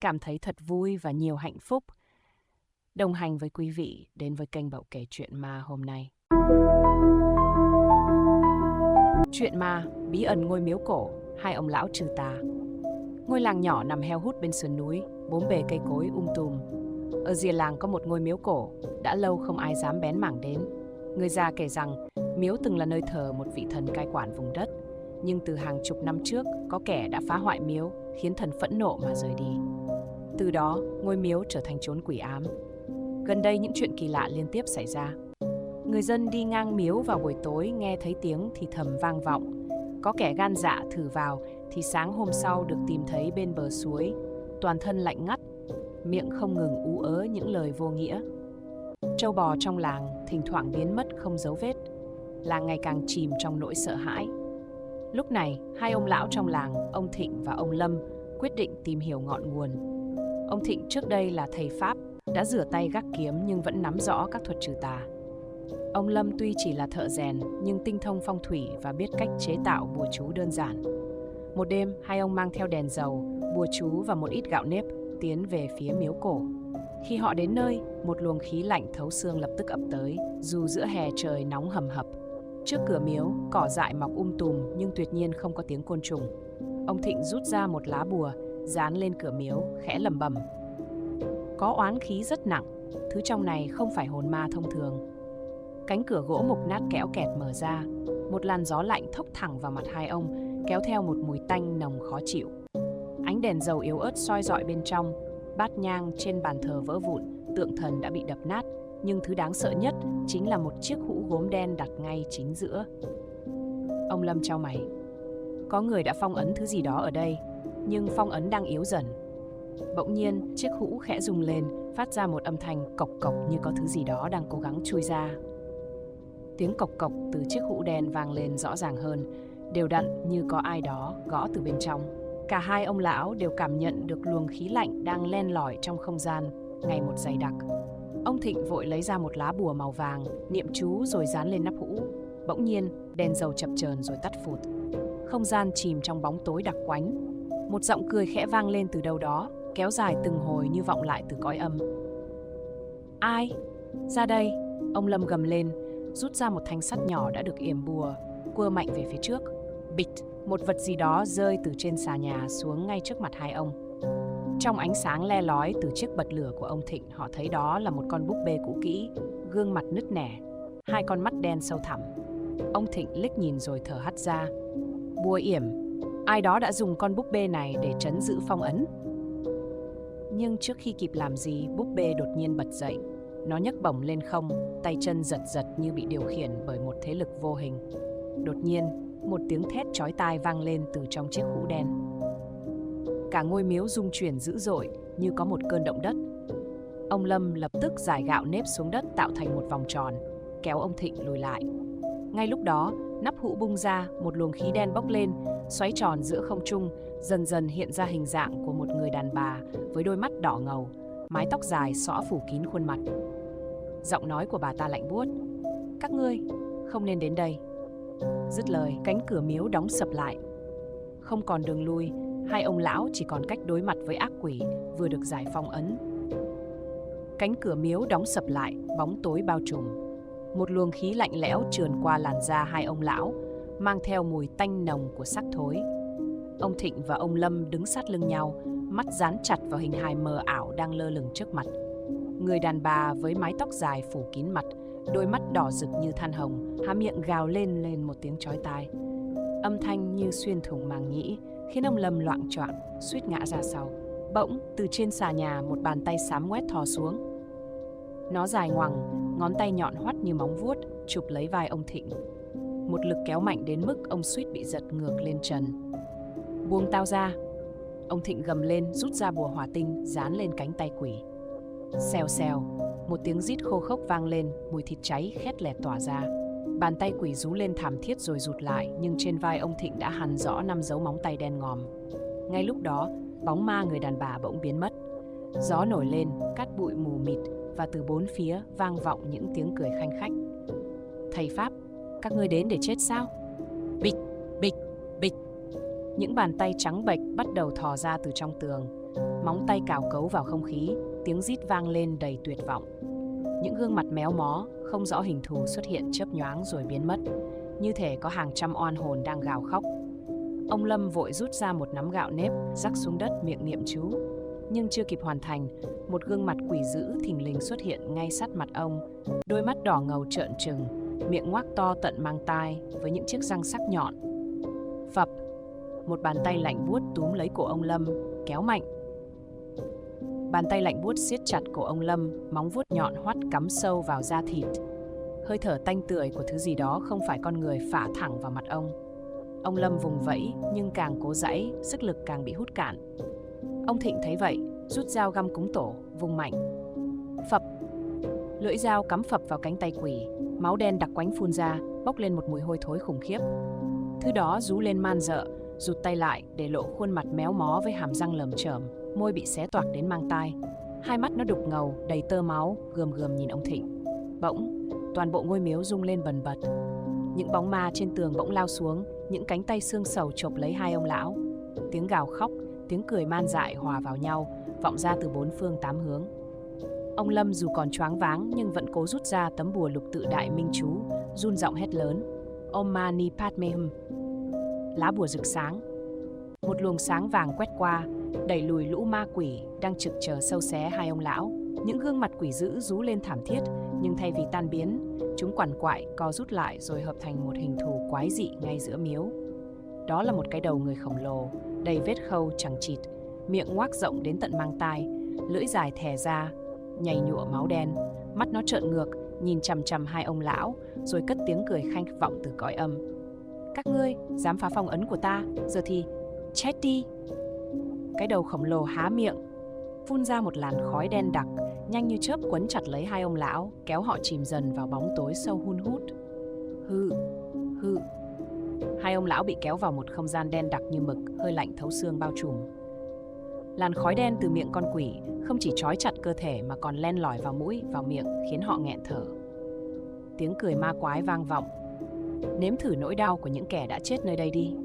cảm thấy thật vui và nhiều hạnh phúc đồng hành với quý vị đến với kênh Bậu Kể Chuyện Ma hôm nay. Chuyện ma bí ẩn ngôi miếu cổ, hai ông lão trừ tà. Ngôi làng nhỏ nằm heo hút bên sườn núi, bốn bề cây cối tùm. Ở rìa làng có một ngôi miếu cổ, đã lâu không ai dám bén mảng đến. Người già kể rằng miếu từng là nơi thờ một vị thần cai quản vùng đất, nhưng từ hàng chục năm trước có kẻ đã phá hoại miếu, khiến thần phẫn nộ mà rời đi. Từ đó, ngôi miếu trở thành chốn quỷ ám. Gần đây những chuyện kỳ lạ liên tiếp xảy ra. Người dân đi ngang miếu vào buổi tối nghe thấy tiếng thì thầm vang vọng. Có kẻ gan dạ thử vào thì sáng hôm sau được tìm thấy bên bờ suối, toàn thân lạnh ngắt, miệng không ngừng ú ớ những lời vô nghĩa. Trâu bò trong làng thỉnh thoảng biến mất không dấu vết. Làng ngày càng chìm trong nỗi sợ hãi. Lúc này, hai ông lão trong làng, ông Thịnh và ông Lâm, quyết định tìm hiểu ngọn nguồn. Ông Thịnh trước đây là thầy Pháp, đã rửa tay gác kiếm nhưng vẫn nắm rõ các thuật trừ tà. Ông Lâm tuy chỉ là thợ rèn nhưng tinh thông phong thủy và biết cách chế tạo bùa chú đơn giản. Một đêm, hai ông mang theo đèn dầu, bùa chú và một ít gạo nếp tiến về phía miếu cổ. Khi họ đến nơi, một luồng khí lạnh thấu xương lập tức ập tới, dù giữa hè trời nóng hầm hập. Trước cửa miếu, cỏ dại mọc tùm nhưng tuyệt nhiên không có tiếng côn trùng. Ông Thịnh rút ra một lá bùa, dán lên cửa miếu, khẽ lẩm bẩm. Có oán khí rất nặng, thứ trong này không phải hồn ma thông thường. Cánh cửa gỗ mục nát kéo kẹt mở ra, một làn gió lạnh thốc thẳng vào mặt hai ông, kéo theo một mùi tanh nồng khó chịu. Ánh đèn dầu yếu ớt soi rọi bên trong, bát nhang trên bàn thờ vỡ vụn, tượng thần đã bị đập nát, nhưng thứ đáng sợ nhất chính là một chiếc hũ gốm đen đặt ngay chính giữa. Ông Lâm chau mày. Có người đã phong ấn thứ gì đó ở đây, nhưng phong ấn đang yếu dần. Bỗng nhiên, chiếc hũ khẽ rung lên, phát ra một âm thanh cộc cộc như có thứ gì đó đang cố gắng chui ra. Tiếng cộc cộc từ chiếc hũ đen vang lên rõ ràng hơn, đều đặn như có ai đó gõ từ bên trong. Cả hai ông lão đều cảm nhận được luồng khí lạnh đang len lỏi trong không gian, ngày một dày đặc. Ông Thịnh vội lấy ra một lá bùa màu vàng, niệm chú rồi dán lên nắp hũ. Bỗng nhiên, đèn dầu chập chờn rồi tắt phụt. Không gian chìm trong bóng tối đặc quánh. Một giọng cười khẽ vang lên từ đâu đó, kéo dài từng hồi như vọng lại từ cõi âm. Ai? Ra đây! Ông Lâm gầm lên, rút ra một thanh sắt nhỏ đã được yểm bùa, quơ mạnh về phía trước. Bịch! Một vật gì đó rơi từ trên xà nhà xuống ngay trước mặt hai ông. Trong ánh sáng le lói từ chiếc bật lửa của ông Thịnh, họ thấy đó là một con búp bê cũ kỹ, gương mặt nứt nẻ, hai con mắt đen sâu thẳm. Ông Thịnh liếc nhìn rồi thở hắt ra. Bùa yểm, ai đó đã dùng con búp bê này để trấn giữ phong ấn. Nhưng trước khi kịp làm gì, búp bê đột nhiên bật dậy. Nó nhấc bổng lên không, tay chân giật giật như bị điều khiển bởi một thế lực vô hình. Đột nhiên, một tiếng thét chói tai vang lên từ trong chiếc hũ đen. Cả ngôi miếu rung chuyển dữ dội như có một cơn động đất. Ông Lâm lập tức rải gạo nếp xuống đất tạo thành một vòng tròn, kéo ông Thịnh lùi lại. Ngay lúc đó, nắp hũ bung ra, một luồng khí đen bốc lên, xoáy tròn giữa không trung, dần dần hiện ra hình dạng của một người đàn bà với đôi mắt đỏ ngầu, mái tóc dài xõa phủ kín khuôn mặt. Giọng nói của bà ta lạnh buốt. Các ngươi không nên đến đây. Dứt lời, cánh cửa miếu đóng sập lại. Không còn đường lui, hai ông lão chỉ còn cách đối mặt với ác quỷ vừa được giải phong ấn. Cánh cửa miếu đóng sập lại, bóng tối bao trùm. Một luồng khí lạnh lẽo trườn qua làn da hai ông lão, mang theo mùi tanh nồng của xác thối. Ông Thịnh và ông Lâm đứng sát lưng nhau, mắt dán chặt vào hình hài mờ ảo đang lơ lửng trước mặt. Người đàn bà với mái tóc dài phủ kín mặt, đôi mắt đỏ rực như than hồng, há miệng gào lên một tiếng chói tai. Âm thanh như xuyên thủng màng nhĩ, khiến ông Lâm loạng choạng, suýt ngã ra sau. Bỗng, từ trên xà nhà một bàn tay xám ngoét thò xuống. Nó dài ngoằng, ngón tay nhọn hoắt như móng vuốt, chụp lấy vai ông Thịnh. Một lực kéo mạnh đến mức ông suýt bị giật ngược lên trần. Buông tao ra! Ông Thịnh gầm lên, rút ra bùa hỏa tinh, dán lên cánh tay quỷ. Xèo xèo, một tiếng rít khô khốc vang lên, mùi thịt cháy khét lẹt tỏa ra. Bàn tay quỷ rú lên thảm thiết rồi rụt lại, nhưng trên vai ông Thịnh đã hằn rõ 5 dấu móng tay đen ngòm. Ngay lúc đó, bóng ma người đàn bà bỗng biến mất. Gió nổi lên, cát bụi mù mịt, và từ bốn phía vang vọng những tiếng cười khanh khách. Thầy Pháp, các ngươi đến để chết sao? Bịch, bịch, bịch. Những bàn tay trắng bệch bắt đầu thò ra từ trong tường. Móng tay cào cấu vào không khí, tiếng rít vang lên đầy tuyệt vọng. Những gương mặt méo mó, không rõ hình thù xuất hiện chớp nhoáng rồi biến mất, như thể có hàng trăm oan hồn đang gào khóc. Ông Lâm vội rút ra một nắm gạo nếp, rắc xuống đất miệng niệm chú. Nhưng chưa kịp hoàn thành, một gương mặt quỷ dữ thình lình xuất hiện ngay sát mặt ông. Đôi mắt đỏ ngầu trợn trừng, miệng ngoác to tận mang tai với những chiếc răng sắc nhọn. Phập, một bàn tay lạnh buốt túm lấy cổ ông Lâm, kéo mạnh. Bàn tay lạnh buốt siết chặt cổ ông Lâm, móng vuốt nhọn hoắt cắm sâu vào da thịt. Hơi thở tanh tưởi của thứ gì đó không phải con người phả thẳng vào mặt ông. Ông Lâm vùng vẫy nhưng càng cố giãy, sức lực càng bị hút cạn. Ông Thịnh thấy vậy, rút dao găm cúng tổ, vùng mạnh. Phập, lưỡi dao cắm phập vào cánh tay quỷ, máu đen đặc quánh phun ra, bốc lên một mùi hôi thối khủng khiếp. Thứ đó rú lên man rợ, rụt tay lại để lộ khuôn mặt méo mó với hàm răng lởm chởm, môi bị xé toạc đến mang tai. Hai mắt nó đục ngầu, đầy tơ máu, gườm gườm nhìn ông Thịnh. Bỗng, toàn bộ ngôi miếu rung lên bần bật. Những bóng ma trên tường bỗng lao xuống, những cánh tay xương sầu chộp lấy hai ông lão. Tiếng gào khóc, tiếng cười man dại hòa vào nhau, vọng ra từ bốn phương tám hướng. Ông Lâm dù còn choáng váng nhưng vẫn cố rút ra tấm bùa lục tự đại minh chú, run giọng hét lớn: Om Mani Padme Hum. Lá bùa rực sáng. Một luồng sáng vàng quét qua, đẩy lùi lũ ma quỷ đang trực chờ sâu xé hai ông lão. Những gương mặt quỷ dữ rú lên thảm thiết, nhưng thay vì tan biến, chúng quằn quại co rút lại rồi hợp thành một hình thù quái dị ngay giữa miếu. Đó là một cái đầu người khổng lồ, đầy vết khâu chằng chịt, miệng ngoác rộng đến tận mang tai, lưỡi dài thè ra, nhầy nhụa máu đen, mắt nó trợn ngược, nhìn chằm chằm hai ông lão, rồi cất tiếng cười khanh vọng từ cõi âm. Các ngươi dám phá phong ấn của ta, giờ thì chết đi. Cái đầu khổng lồ há miệng, phun ra một làn khói đen đặc, nhanh như chớp quấn chặt lấy hai ông lão, kéo họ chìm dần vào bóng tối sâu hun hút. Hư, hư. Hai ông lão bị kéo vào một không gian đen đặc như mực, hơi lạnh thấu xương bao trùm. Làn khói đen từ miệng con quỷ không chỉ trói chặt cơ thể mà còn len lỏi vào mũi, vào miệng, khiến họ nghẹn thở. Tiếng cười ma quái vang vọng. Nếm thử nỗi đau của những kẻ đã chết nơi đây đi.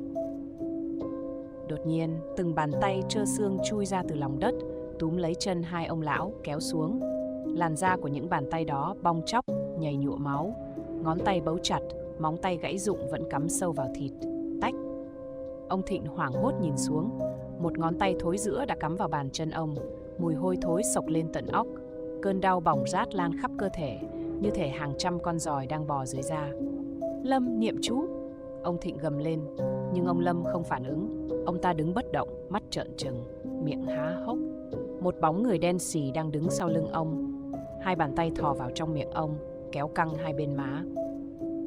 Đột nhiên, từng bàn tay trơ xương chui ra từ lòng đất, túm lấy chân hai ông lão, kéo xuống. Làn da của những bàn tay đó bong tróc, nhầy nhụa máu. Ngón tay bấu chặt, móng tay gãy rụng vẫn cắm sâu vào thịt. Tách. Ông Thịnh hoảng hốt nhìn xuống. Một ngón tay thối rữa đã cắm vào bàn chân ông. Mùi hôi thối xộc lên tận óc. Cơn đau bỏng rát lan khắp cơ thể, như thể hàng trăm con giòi đang bò dưới da. Lâm, niệm chú. Ông Thịnh gầm lên, nhưng ông Lâm không phản ứng. Ông ta đứng bất động, mắt trợn trừng, miệng há hốc. Một bóng người đen xì đang đứng sau lưng ông. Hai bàn tay thò vào trong miệng ông, kéo căng hai bên má.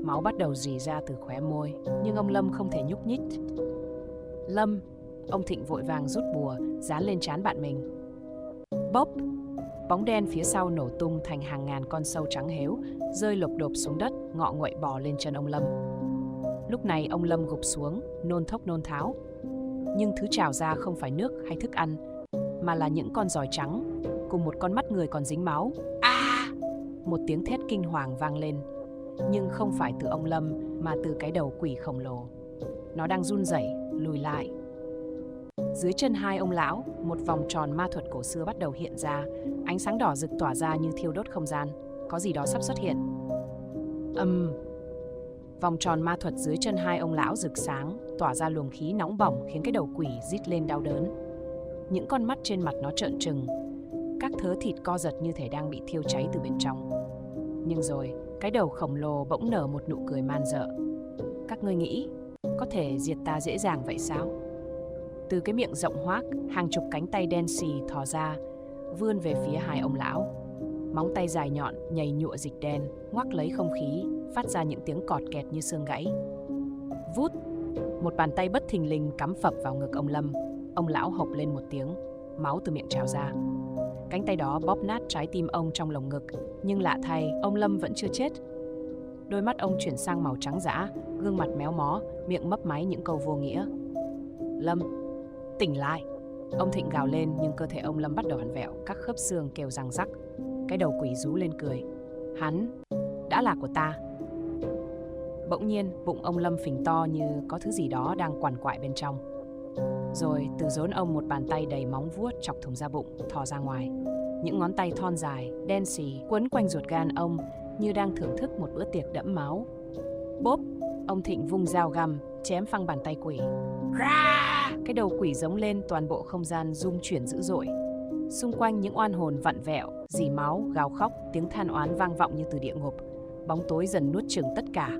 Máu bắt đầu rỉ ra từ khóe môi, nhưng ông Lâm không thể nhúc nhích. Lâm, ông Thịnh vội vàng rút bùa, dán lên trán bạn mình. Bốp, bóng đen phía sau nổ tung thành hàng ngàn con sâu trắng hếu, rơi lộp độp xuống đất, ngọ nguậy bò lên chân ông Lâm. Lúc này ông Lâm gục xuống, nôn thốc nôn tháo. Nhưng thứ trào ra không phải nước hay thức ăn, mà là những con giòi trắng, cùng một con mắt người còn dính máu. Một tiếng thét kinh hoàng vang lên, nhưng không phải từ ông Lâm mà từ cái đầu quỷ khổng lồ. Nó đang run rẩy, lùi lại. Dưới chân hai ông lão, một vòng tròn ma thuật cổ xưa bắt đầu hiện ra, ánh sáng đỏ rực tỏa ra như thiêu đốt không gian. Có gì đó sắp xuất hiện. Vòng tròn ma thuật dưới chân hai ông lão rực sáng, tỏa ra luồng khí nóng bỏng khiến cái đầu quỷ rít lên đau đớn. Những con mắt trên mặt nó trợn trừng, các thớ thịt co giật như thể đang bị thiêu cháy từ bên trong. Nhưng rồi, cái đầu khổng lồ bỗng nở một nụ cười man rợ. Các ngươi nghĩ, có thể diệt ta dễ dàng vậy sao? Từ cái miệng rộng hoác, hàng chục cánh tay đen xì thò ra, vươn về phía hai ông lão. Móng tay dài nhọn, nhầy nhụa dịch đen, ngoắc lấy không khí, phát ra những tiếng cọt kẹt như xương gãy. Vút, một bàn tay bất thình lình cắm phập vào ngực ông Lâm. Ông lão hộc lên một tiếng, máu từ miệng trào ra. Cánh tay đó bóp nát trái tim ông trong lồng ngực, nhưng lạ thay, ông Lâm vẫn chưa chết. Đôi mắt ông chuyển sang màu trắng dã, gương mặt méo mó, miệng mấp máy những câu vô nghĩa. Lâm, tỉnh lại! Ông Thịnh gào lên, nhưng cơ thể ông Lâm bắt đầu vặn vẹo, các khớp xương kêu răng rắc. Cái đầu quỷ rú lên cười. Hắn đã là của ta. Bỗng nhiên, bụng ông Lâm phình to như có thứ gì đó đang quằn quại bên trong. Rồi từ rốn ông một bàn tay đầy móng vuốt chọc thủng da bụng, thò ra ngoài. Những ngón tay thon dài, đen xì quấn quanh ruột gan ông như đang thưởng thức một bữa tiệc đẫm máu. Bốp, ông Thịnh vung dao găm, chém phăng bàn tay quỷ. Cái đầu quỷ giống lên, toàn bộ không gian rung chuyển dữ dội. Xung quanh những oan hồn vặn vẹo, rỉ máu, gào khóc, tiếng than oán vang vọng như từ địa ngục. Bóng tối dần nuốt chửng tất cả.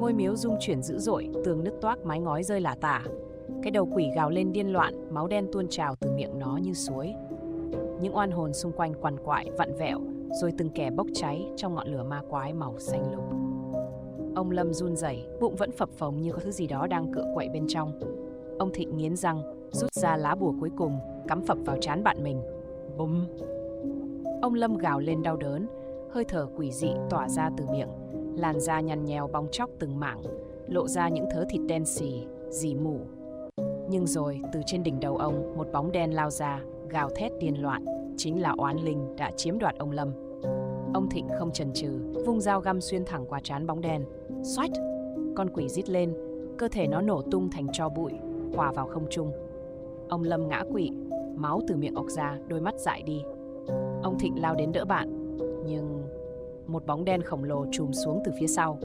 Ngôi miếu rung chuyển dữ dội, tường nứt toác, mái ngói rơi lả tả. Cái đầu quỷ gào lên điên loạn, máu đen tuôn trào từ miệng nó như suối. Những oan hồn xung quanh quằn quại, vặn vẹo, rồi từng kẻ bốc cháy trong ngọn lửa ma quái màu xanh lục. Ông Lâm run rẩy, bụng vẫn phập phồng như có thứ gì đó đang cựa quậy bên trong. Ông Thịnh nghiến răng, rút ra lá bùa cuối cùng, cắm phập vào trán bạn mình. Bùm! Ông Lâm gào lên đau đớn, hơi thở quỷ dị tỏa ra từ miệng, làn da nhăn nheo bong tróc từng mảng, lộ ra những thớ thịt đen xì, rỉ mủ. Nhưng rồi, từ trên đỉnh đầu ông, một bóng đen lao ra, gào thét điên loạn, chính là oán linh đã chiếm đoạt ông Lâm. Ông Thịnh không chần chừ, vung dao găm xuyên thẳng qua trán bóng đen. Xoát! Con quỷ rít lên, cơ thể nó nổ tung thành tro bụi, hòa vào không trung. Ông Lâm ngã quỵ, máu từ miệng ọc ra, đôi mắt dại đi. Ông Thịnh lao đến đỡ bạn, nhưng một bóng đen khổng lồ trùm xuống từ phía sau.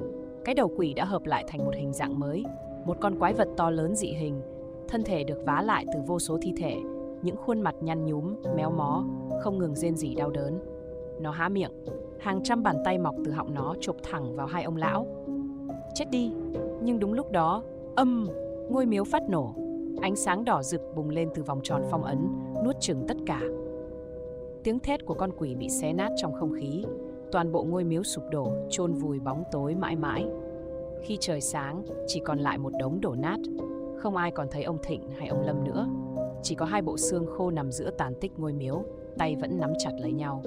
Cái đầu quỷ đã hợp lại thành một hình dạng mới, một con quái vật to lớn dị hình, thân thể được vá lại từ vô số thi thể, những khuôn mặt nhăn nhúm, méo mó, không ngừng rên rỉ đau đớn. Nó há miệng, hàng trăm bàn tay mọc từ họng nó chộp thẳng vào hai ông lão. Chết đi! Nhưng đúng lúc đó, ngôi miếu phát nổ, ánh sáng đỏ rực bùng lên từ vòng tròn phong ấn, nuốt chửng tất cả. Tiếng thét của con quỷ bị xé nát trong không khí, toàn bộ ngôi miếu sụp đổ, chôn vùi bóng tối mãi mãi. Khi trời sáng, chỉ còn lại một đống đổ nát, không ai còn thấy ông Thịnh hay ông Lâm nữa. Chỉ có hai bộ xương khô nằm giữa tàn tích ngôi miếu, tay vẫn nắm chặt lấy nhau.